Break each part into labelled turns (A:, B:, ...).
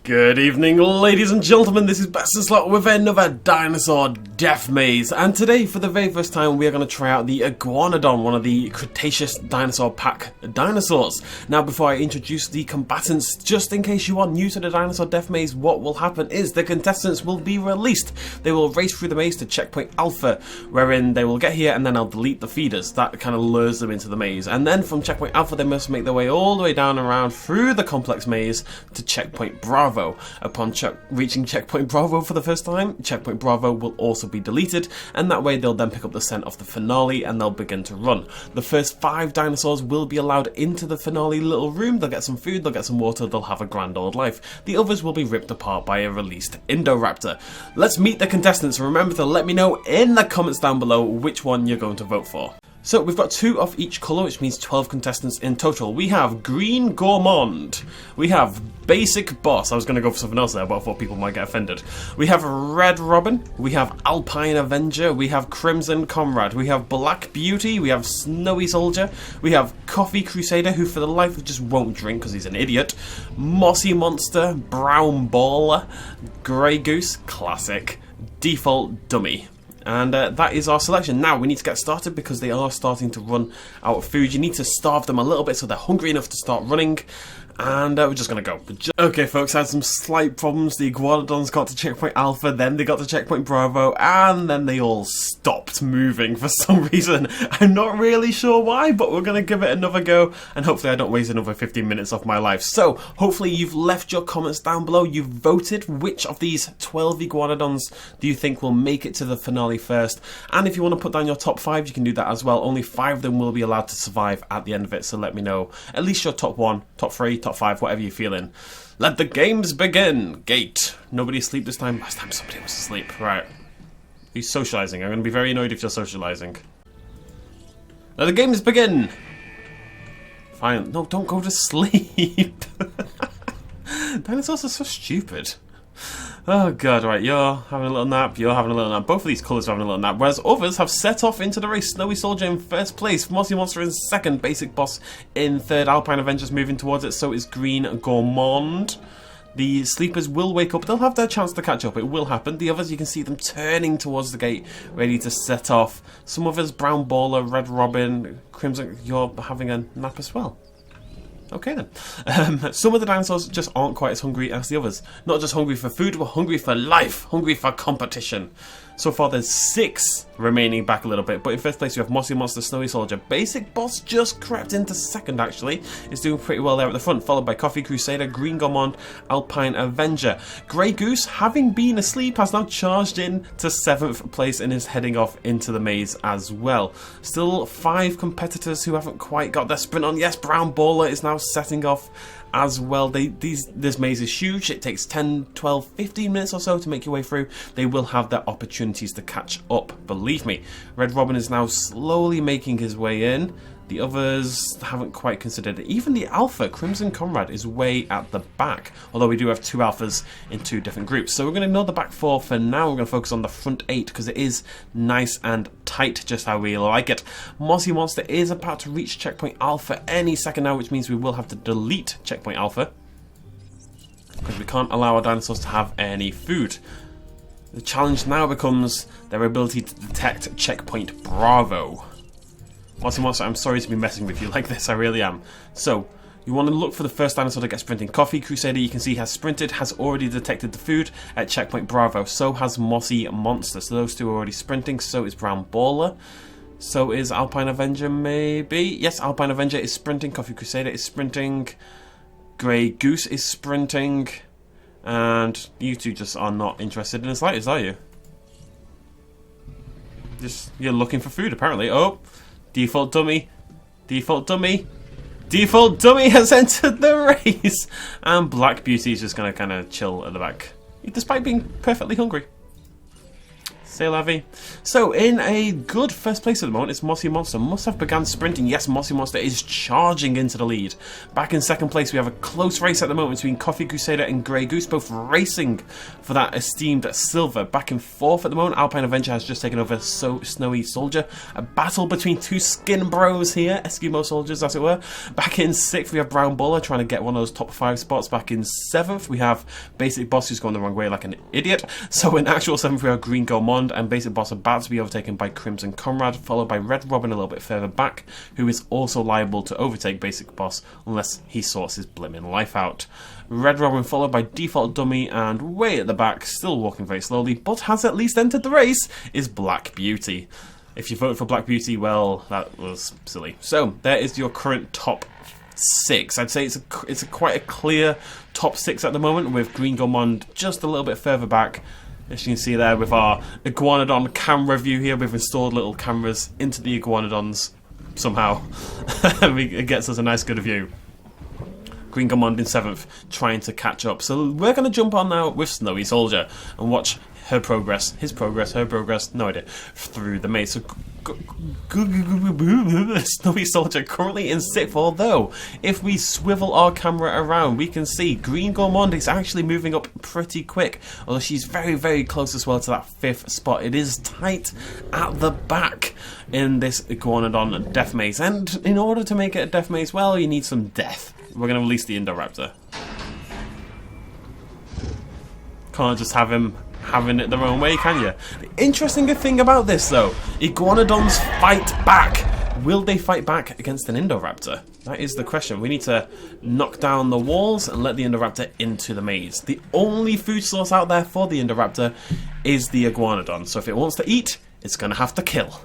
A: Good evening, ladies and gentlemen, this is BestInSlot with another dinosaur death maze, and today for the very first time we are going to try out the Iguanodon, one of the Cretaceous dinosaur pack dinosaurs. Now before I introduce the combatants, just in case you are new to the dinosaur death maze, what will happen is the contestants will be released. They will race through the maze to checkpoint Alpha, wherein they will get here and then I'll delete the feeders. That kind of lures them into the maze, and then from checkpoint Alpha they must make their way all the way down and around through the complex maze to checkpoint Bravo. Upon reaching checkpoint Bravo for the first time, checkpoint Bravo will also be deleted, and that way they'll then pick up the scent of the finale and they'll begin to run. The first 5 dinosaurs will be allowed into the finale little room. They'll get some food, they'll get some water, they'll have a grand old life. The others will be ripped apart by a released Indoraptor. Let's meet the contestants. Remember to let me know in the comments down below which one you're going to vote for. So we've got 2 of each colour, which means 12 contestants in total. We have Green Gourmand. We have Basic Boss. I was going to go for something else there, but I thought people might get offended. We have Red Robin. We have Alpine Avenger. We have Crimson Comrade. We have Black Beauty. We have Snowy Soldier. We have Coffee Crusader, who for the life of just won't drink because he's an idiot. Mossy Monster. Brown Baller. Grey Goose. Classic. Default Dummy. And that is our selection. Now we need to get started because they are starting to run out of food. You need to starve them a little bit so they're hungry enough to start running. And we're just going to go. Okay folks, I had some slight problems. The Iguanodons got to checkpoint Alpha, then they got to checkpoint Bravo, and then they all stopped moving for some reason. I'm not really sure why, but we're going to give it another go, and hopefully I don't waste another 15 minutes of my life. So, hopefully you've left your comments down below. You've voted which of these 12 Iguanodons do you think will make it to the finale first. And if you want to put down your top 5, you can do that as well. Only 5 of them will be allowed to survive at the end of it, so let me know at least your top 1, top 3, top 5, whatever you're feeling. Let the games begin. Gate. Nobody asleep this time? Last time somebody was asleep. Right. He's socialising. I'm going to be very annoyed if you're socialising. Let the games begin. Fine. No, don't go to sleep. Dinosaurs are so stupid. Oh god, right, you're having a little nap, you're having a little nap. Both of these colours are having a little nap, whereas others have set off into the race. Snowy Soldier in first place, Mossy Monster in second, Basic Boss in third, Alpine Avengers moving towards it, so is Green Gourmand. The sleepers will wake up, they'll have their chance to catch up, it will happen. The others, you can see them turning towards the gate, ready to set off. Some others, Brown Baller, Red Robin, Crimson, you're having a nap as well. Okay then. Some of the dinosaurs just aren't quite as hungry as the others. Not just hungry for food, but hungry for life, hungry for competition. So far there's 6 remaining back a little bit, but in first place we have Mossy Monster, Snowy Soldier. Basic Boss just crept into second actually. Is doing pretty well there at the front, followed by Coffee Crusader, Green Gourmand, Alpine Avenger. Grey Goose, having been asleep, has now charged in to 7th place and is heading off into the maze as well. Still 5 competitors who haven't quite got their sprint on. Yes, Brown Baller is now setting off as well. This maze is huge. It takes 10, 12, 15 minutes or so to make your way through. They will have their opportunities to catch up, believe me. Red Robin is now slowly making his way in. The others haven't quite considered it. Even the Alpha, Crimson Comrade, is way at the back. Although we do have 2 Alphas in 2 different groups. So we're going to ignore the back 4 for now. We're going to focus on the front 8 because it is nice and tight, just how we like it. Mossy Monster is about to reach checkpoint Alpha any second now, which means we will have to delete checkpoint Alpha because we can't allow our dinosaurs to have any food. The challenge now becomes their ability to detect checkpoint Bravo. Mossy Monster, I'm sorry to be messing with you like this, I really am. So, you want to look for the first dinosaur to get sprinting. Coffee Crusader, you can see, has sprinted, has already detected the food at checkpoint Bravo. So has Mossy Monster. So those 2 are already sprinting. So is Brown Baller. So is Alpine Avenger, maybe? Yes, Alpine Avenger is sprinting. Coffee Crusader is sprinting. Grey Goose is sprinting. And you 2 just are not interested in the slightest, are you? Just, you're looking for food, apparently. Oh! Default Dummy, Default Dummy, Default Dummy has entered the race! And Black Beauty is just going to kind of chill at the back, despite being perfectly hungry. Say Levy. So, in a good first place at the moment, it's Mossy Monster. Must have begun sprinting. Yes, Mossy Monster is charging into the lead. Back in second place, we have a close race at the moment between Coffee Crusader and Grey Goose, both racing for that esteemed silver. Back in fourth at the moment, Alpine Avenger has just taken over Snowy Soldier. A battle between two skin bros here, Eskimo soldiers as it were. Back in sixth, we have Brown Bowler trying to get one of those top 5 spots. Back in seventh, we have Basic Boss who's going the wrong way like an idiot. So in actual seventh, we have Green Gourmand and Basic Boss about to be overtaken by Crimson Comrade, followed by Red Robin a little bit further back, who is also liable to overtake Basic Boss unless he sorts his blimmin' life out. Red Robin followed by Default Dummy, and way at the back, still walking very slowly, but has at least entered the race, is Black Beauty. If you voted for Black Beauty, well, that was silly. So, there is your current top 6. I'd say it's quite a clear top 6 at the moment, with Green Gourmand just a little bit further back. As you can see there with our Iguanodon camera view here, we've installed little cameras into the Iguanodons somehow. It gets us a nice good view. Green Gourmand in 7th, trying to catch up. So we're going to jump on now with Snowy Soldier and watch her progress, his progress, her progress, no idea, through the maze. So, Snowy Soldier currently in 6th, although if we swivel our camera around, we can see Green Gourmand is actually moving up pretty quick, although she's very, very close as well to that 5th spot. It is tight at the back in this Iguanodon death maze, and in order to make it a death maze, well, you need some death. We're going to release the Indoraptor. Can't just have him having it their own way, can you? The interesting thing about this, though, Iguanodons fight back. Will they fight back against an Indoraptor? That is the question. We need to knock down the walls and let the Indoraptor into the maze. The only food source out there for the Indoraptor is the Iguanodon. So if it wants to eat, it's going to have to kill.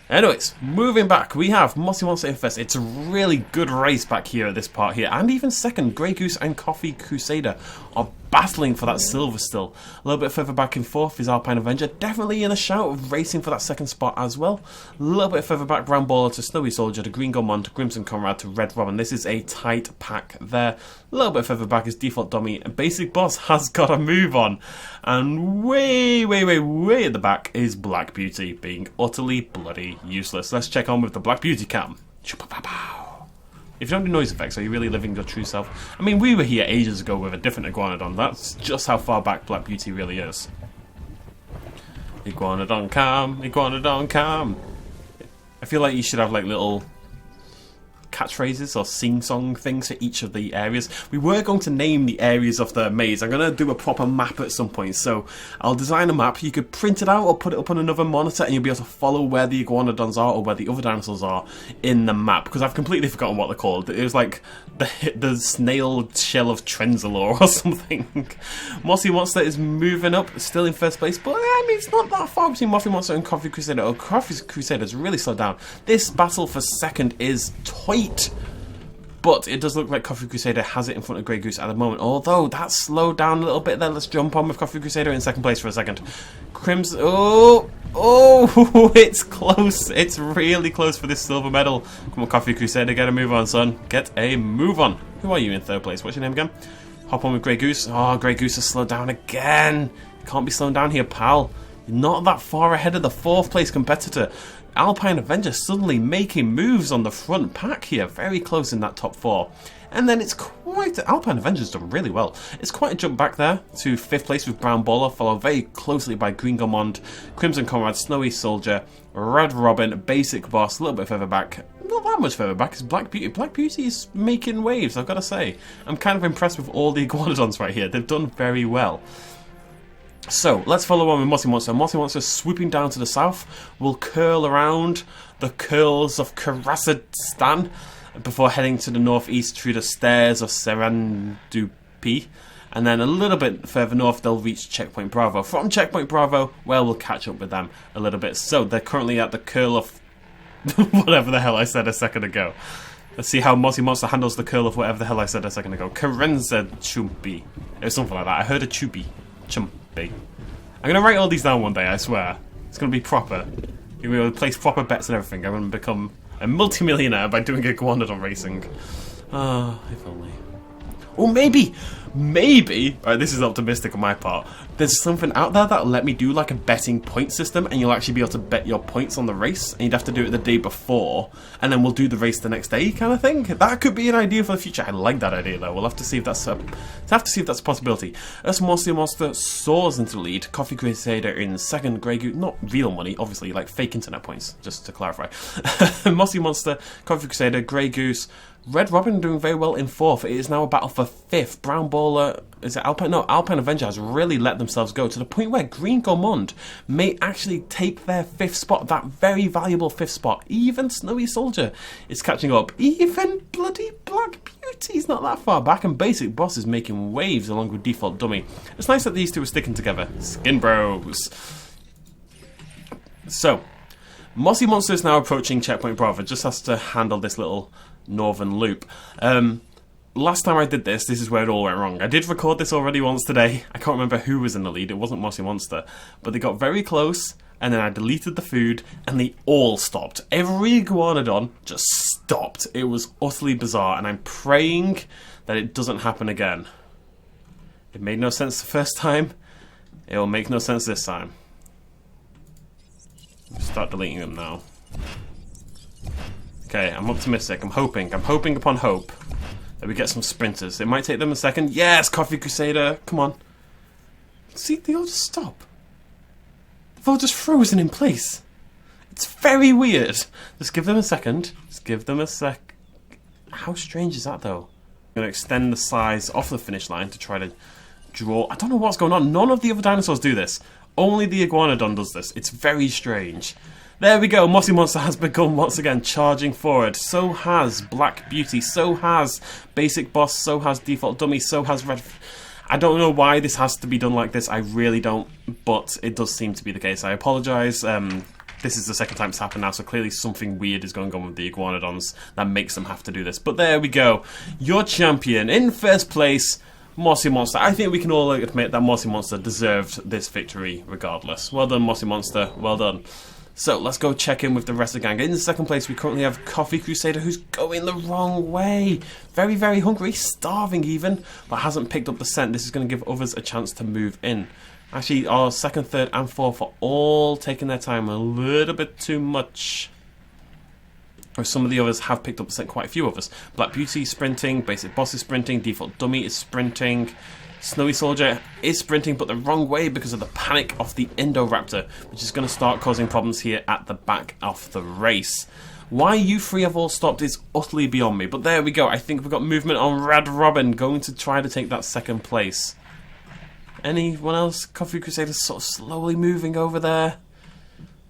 A: Anyways, moving back, we have Mossy Monster in first. It's a really good race back here at this part here. And even second, Grey Goose and Coffee Crusader are battling for that silver still. A little bit further back in fourth is Alpine Avenger, definitely in a shout of racing for that second spot as well. A little bit further back, Brown Baller to Snowy Soldier to Green Gourmand to Crimson Comrade to Red Robin. This is a tight pack there. A little bit further back is Default Dummy, and Basic Boss has got a move on. And way at the back is Black Beauty, being utterly bloody useless. Let's check on with the Black Beauty cam. If you don't do noise effects, are you really living your true self? I mean, we were here ages ago with a different Iguanodon. That's just how far back Black Beauty really is. Iguanodon cam, Iguanodon cam. I feel like you should have like little catchphrases or sing-song things for each of the areas. We were going to name the areas of the maze. I'm going to do a proper map at some point, so I'll design a map. You could print it out or put it up on another monitor and you'll be able to follow where the Iguanodons are or where the other dinosaurs are in the map, because I've completely forgotten what they're called. It was like the snail shell of Trenzalore or something. Mossy Monster is moving up, still in first place, but I mean, it's not that far between Mossy Monster and Coffee Crusader. Oh, Coffee Crusader's really slowed down. This battle for second is tight. But it does look like Coffee Crusader has it in front of Grey Goose at the moment. Although that's slowed down a little bit there. Let's jump on with Coffee Crusader in second place for a second. Crimson. Oh, it's close. It's really close for this silver medal. Come on, Coffee Crusader, get a move on, son. Get a move on. Who are you in third place? What's your name again? Hop on with Grey Goose. Oh, Grey Goose has slowed down again. Can't be slowing down here, pal. You're not that far ahead of the fourth place competitor. Alpine Avenger suddenly making moves on the front pack here, very close in that top 4. And then it's quite... Alpine Avenger's done really well. It's quite a jump back there to 5th place with Brown Baller, followed very closely by Green Gourmand, Crimson Comrade, Snowy Soldier, Red Robin, Basic Boss, a little bit further back. Not that much further back is Black Beauty. Black Beauty is making waves, I've got to say. I'm kind of impressed with all the Iguanodons right here. They've done very well. So, let's follow on with Mossy Monster. Mossy Monster swooping down to the south will curl around the curls of Kazakhstan before heading to the northeast through the stairs of Serendipity. And then a little bit further north, they'll reach Checkpoint Bravo. From Checkpoint Bravo, well, we'll catch up with them a little bit. So, they're currently at the curl of whatever the hell I said a second ago. Let's see how Mossy Monster handles the curl of whatever the hell I said a second ago. Karenza Chumpy. It was something like that. I heard a Chumpy. I'm going to write all these down one day, I swear. It's going to be proper. We're going to place proper bets and everything. I'm going to become a multimillionaire by doing Iguanodon racing. Ah, if only. Or maybe, right, this is optimistic on my part, there's something out there that'll let me do like a betting point system, and you'll actually be able to bet your points on the race, and you'd have to do it the day before, and then we'll do the race the next day kind of thing. That could be an idea for the future. I like that idea though. We'll have to see if that's a possibility. As Monster soars into the lead, Coffee Crusader in second, Grey Goose, not real money, obviously, like fake internet points, just to clarify. Mossy Monster, Coffee Crusader, Grey Goose, Red Robin doing very well in fourth. It is now a battle for fifth. Brown Baller, is it Alpine? No, Alpine Avenger has really let themselves go to the point where Green Gourmand may actually take their fifth spot, that very valuable fifth spot. Even Snowy Soldier is catching up. Even bloody Black Beauty's not that far back, and Basic Boss is making waves along with Default Dummy. It's nice that these two are sticking together. Skin Bros. So, Mossy Monster is now approaching Checkpoint Bravo. Just has to handle this little northern loop. Last time I did this is where it all went wrong. I did record this already once today. I can't remember who was in the lead. It wasn't Mossy Monster, but they got very close, and then I deleted the food, and they all stopped. Every Iguanodon just stopped. It was utterly bizarre, and I'm praying that it doesn't happen again. It made no sense the first time. It will make no sense this time. Start deleting them now. Okay, I'm optimistic. I'm hoping upon hope that we get some sprinters. It might take them a second. Yes, Coffee Crusader. Come on. See, they all just stop. They've all just frozen in place. It's very weird. Just give them a second. Just give them a sec. How strange is that, though? I'm going to extend the size off the finish line to try to draw. I don't know what's going on. None of the other dinosaurs do this. Only the Iguanodon does this. It's very strange. There we go. Mossy Monster has begun once again charging forward. So has Black Beauty. So has Basic Boss. So has Default Dummy. So has Red. I don't know why this has to be done like this. I really don't. But it does seem to be the case. I apologise. This is the second time it's happened now, so clearly something weird is going on with the Iguanodons that makes them have to do this. But there we go. Your champion in first place, Mossy Monster. I think we can all admit that Mossy Monster deserved this victory regardless. Well done, Mossy Monster. Well done. So let's go check in with the rest of the gang. In second place, we currently have Coffee Crusader, who's going the wrong way. Very, very hungry, starving even, but hasn't picked up the scent. This is going to give others a chance to move in. Actually, our second, third, and fourth are all taking their time a little bit too much. Or some of the others have picked up the scent, quite a few of us. Black Beauty is sprinting, Basic Boss is sprinting, Default Dummy is sprinting. Snowy Soldier is sprinting, but the wrong way because of the panic of the Indoraptor, which is going to start causing problems here at the back of the race. Why you three have all stopped is utterly beyond me, but there we go. I think we've got movement on Red Robin, going to try to take that second place. Anyone else? Coffee Crusader sort of slowly moving over there.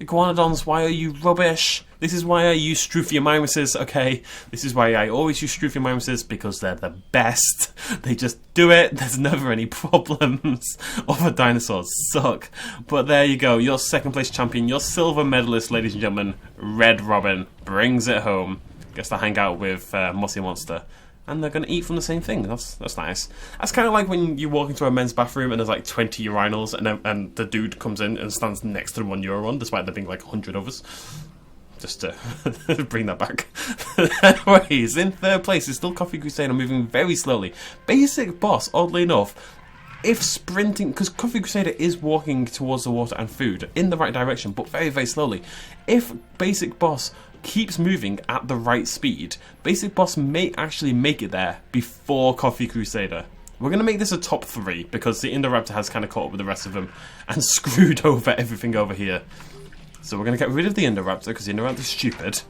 A: Iguanodons, why are you rubbish? This is why I use Struthiomimuses, okay? This is why I always use Struthiomimuses, because they're the best. They just do it, there's never any problems. Other dinosaurs suck. But there you go, your second place champion, your silver medalist, ladies and gentlemen, Red Robin, brings it home. Gets to hang out with Mossy Monster. And they're going to eat from the same thing. That's nice. That's kind of like when you walk into a men's bathroom and there's like 20 urinals and the dude comes in and stands next to the one you're on, despite there being like 100 of us. Just to bring that back. Anyways, in third place is still Coffee Crusader, moving very slowly. Basic Boss, oddly enough, if sprinting, because Coffee Crusader is walking towards the water and food in the right direction, but very, very slowly. If Basic Boss keeps moving at the right speed, Basic Boss may actually make it there before Coffee Crusader. We're going to make this a top 3 because the Indoraptor has kind of caught up with the rest of them and screwed over everything over here. So we're going to get rid of the Indoraptor because the Indoraptor is stupid.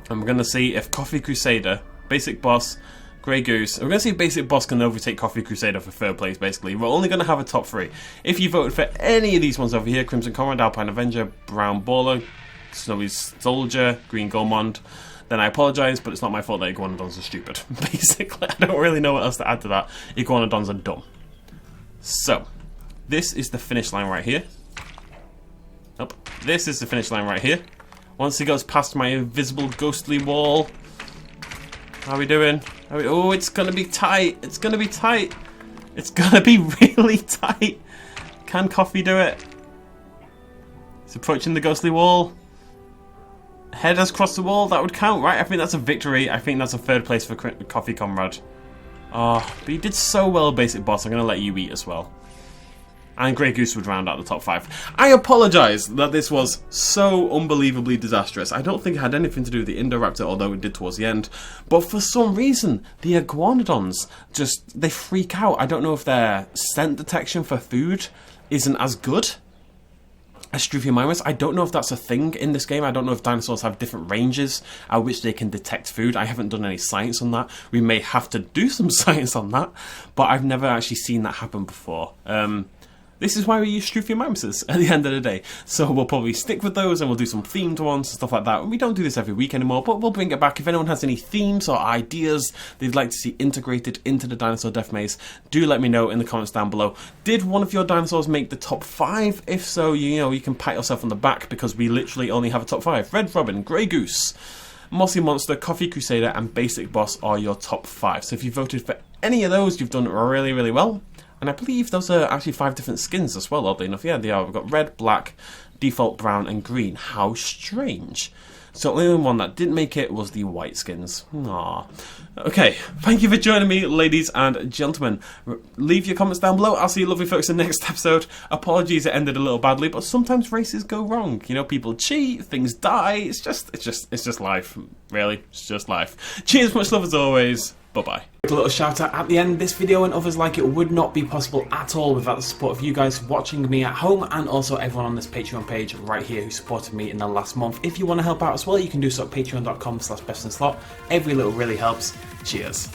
A: And we're going to see if Coffee Crusader, Basic Boss, Grey Goose. We're going to see if Basic Boss can overtake Coffee Crusader for third place, basically. We're only going to have a top 3. If you voted for any of these ones over here, Crimson Comrade, Alpine Avenger, Brown Baller, Snowy Soldier, Green Gourmand, then I apologise, but it's not my fault that Iguanodons are stupid. Basically, I don't really know what else to add to that. Iguanodons are dumb. So, this is the finish line right here. Nope. This is the finish line right here. Once he goes past my invisible ghostly wall. How are we doing? Oh, it's gonna be tight. It's gonna be tight. It's gonna be really tight. Can Coffee do it? He's approaching the ghostly wall. Head has crossed the wall, that would count, right? I think that's a victory. I think that's a third place for Coffee Comrade. Oh, but you did so well, Basic Boss. I'm going to let you eat as well. And Grey Goose would round out the top 5. I apologise that this was so unbelievably disastrous. I don't think it had anything to do with the Indoraptor, although it did towards the end. But for some reason, the Iguanodons they freak out. I don't know if their scent detection for food isn't as good as Struthiomimus. I don't know if that's a thing in this game. I don't know if dinosaurs have different ranges at which they can detect food. I haven't done any science on that. We may have to do some science on that, but I've never actually seen that happen before. This is why we use Struthiomimuses at the end of the day. So we'll probably stick with those and we'll do some themed ones and stuff like that. We don't do this every week anymore, but we'll bring it back. If anyone has any themes or ideas they'd like to see integrated into the Dinosaur Death Maze, do let me know in the comments down below. Did one of your dinosaurs make the top 5? If so, you can pat yourself on the back because we literally only have a top 5. Red Robin, Grey Goose, Mossy Monster, Coffee Crusader and Basic Boss are your top 5. So if you voted for any of those, you've done really, really well. And I believe those are actually 5 different skins as well, oddly enough. Yeah, they are. We've got red, black, default brown, and green. How strange. So the only one that didn't make it was the white skins. Aww. Okay, thank you for joining me, ladies and gentlemen. Leave your comments down below. I'll see you lovely folks in the next episode. Apologies it ended a little badly, but sometimes races go wrong. You know, people cheat, things die. It's just life, really. It's just life. Cheers, much love as always. Bye-bye. A little shout out at the end. This video and others like it would not be possible at all without the support of you guys watching me at home and also everyone on this Patreon page right here who supported me in the last month. If you want to help out as well, you can do so at patreon.com/bestinslot. Every little really helps. Cheers.